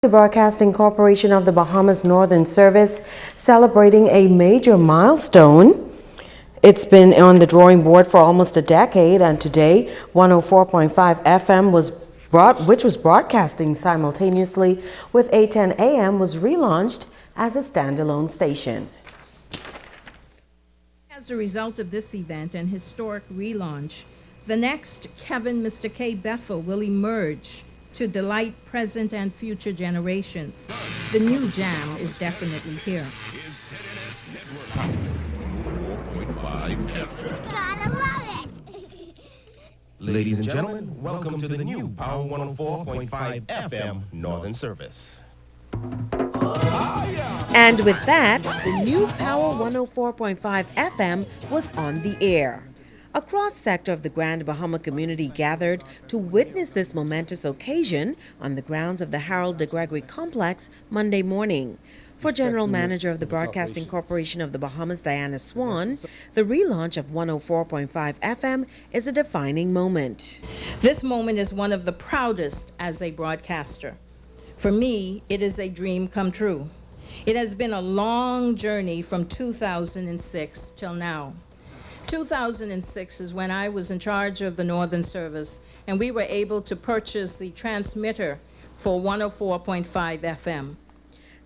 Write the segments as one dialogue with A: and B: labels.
A: The Broadcasting Corporation of the Bahamas Northern Service celebrating a major milestone. It's been on the drawing board for almost a decade, and today 104.5 FM which was broadcasting simultaneously with 810 AM, was relaunched as a standalone station.
B: As a result of this event and historic relaunch, the next Kevin Mr. K. Bethel will emerge to delight present and future generations. The new jam is definitely here.
C: Gotta love it!
D: Ladies and gentlemen, welcome to the new Power 104.5 FM Northern Service.
A: And with that, the new Power 104.5 FM was on the air. A cross-sector of the Grand Bahama community gathered to witness this momentous occasion on the grounds of the Harold de Gregory Complex Monday morning. For General Manager of the Broadcasting Corporation of the Bahamas, Diana Swan, the relaunch of 104.5 FM is a defining moment.
B: This moment is one of the proudest as a broadcaster. For me, it is a dream come true. It has been a long journey from 2006 till now. 2006 is when I was in charge of the Northern Service, and we were able to purchase the transmitter for 104.5 FM.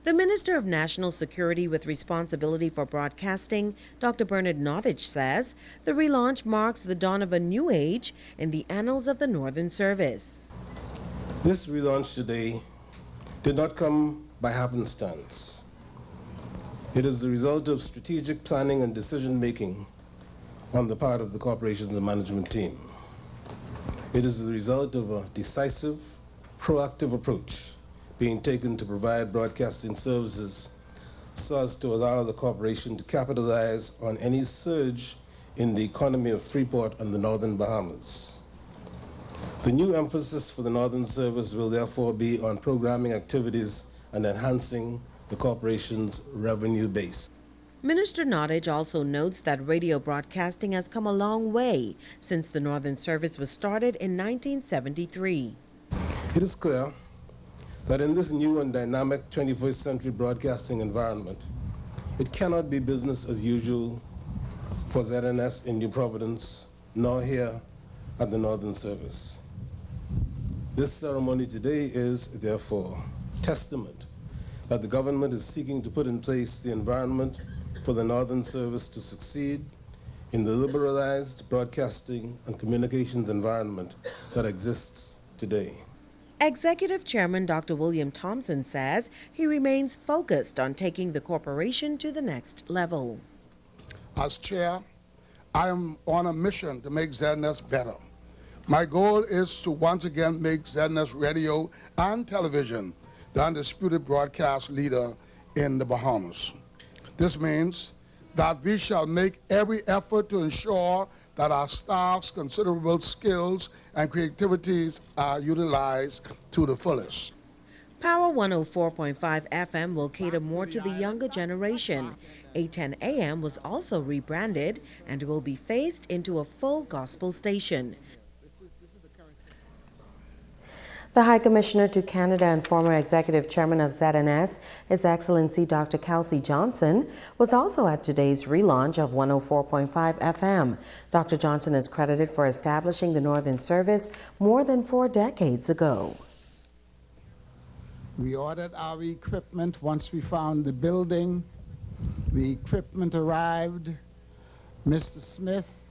A: The Minister of National Security with responsibility for broadcasting, Dr. Bernard Nottage, says the relaunch marks the dawn of a new age in the annals of the Northern Service.
E: This relaunch today did not come by happenstance. It is the result of strategic planning and decision-making on the part of the corporation's management team. It is the result of a decisive, proactive approach being taken to provide broadcasting services so as to allow the corporation to capitalize on any surge in the economy of Freeport and the Northern Bahamas. The new emphasis for the Northern Service will therefore be on programming activities and enhancing the corporation's revenue base.
A: Minister Nottage also notes that radio broadcasting has come a long way since the Northern Service was started in 1973.
E: It is clear that in this new and dynamic 21st century broadcasting environment, it cannot be business as usual for ZNS in New Providence, nor here at the Northern Service. This ceremony today is, therefore, testament that the government is seeking to put in place the environment for the Northern Service to succeed in the liberalized broadcasting and communications environment that exists today.
A: Executive Chairman Dr. William Thompson says he remains focused on taking the corporation to the next level.
F: As chair, I am on a mission to make ZNS better. My goal is to once again make ZNS radio and television the undisputed broadcast leader in the Bahamas. This means that we shall make every effort to ensure that our staff's considerable skills and creativities are utilized to the fullest.
A: Power 104.5 FM will cater more to the younger generation. 810 AM was also rebranded and will be phased into a full gospel station. The High Commissioner to Canada and former Executive Chairman of ZNS, His Excellency Dr. Kelsey Johnson, was also at today's relaunch of 104.5 FM. Dr. Johnson is credited for establishing the Northern Service more than 4 decades ago.
G: We ordered our equipment once we found the building. The equipment arrived. Mr. Smith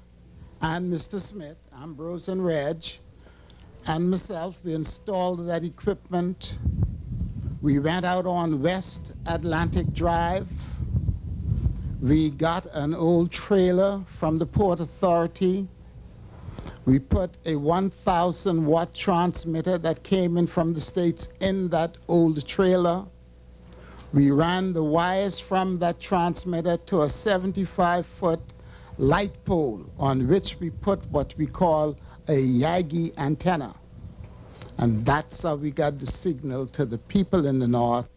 G: and Mr. Smith, Ambrose and Reg, and myself, we installed that equipment. We went out on West Atlantic Drive. We got an old trailer from the Port Authority. We put a 1,000-watt transmitter that came in from the States in that old trailer. We ran the wires from that transmitter to a 75-foot light pole on which we put what we call a Yagi antenna. And that's how we got the signal to the people in the north.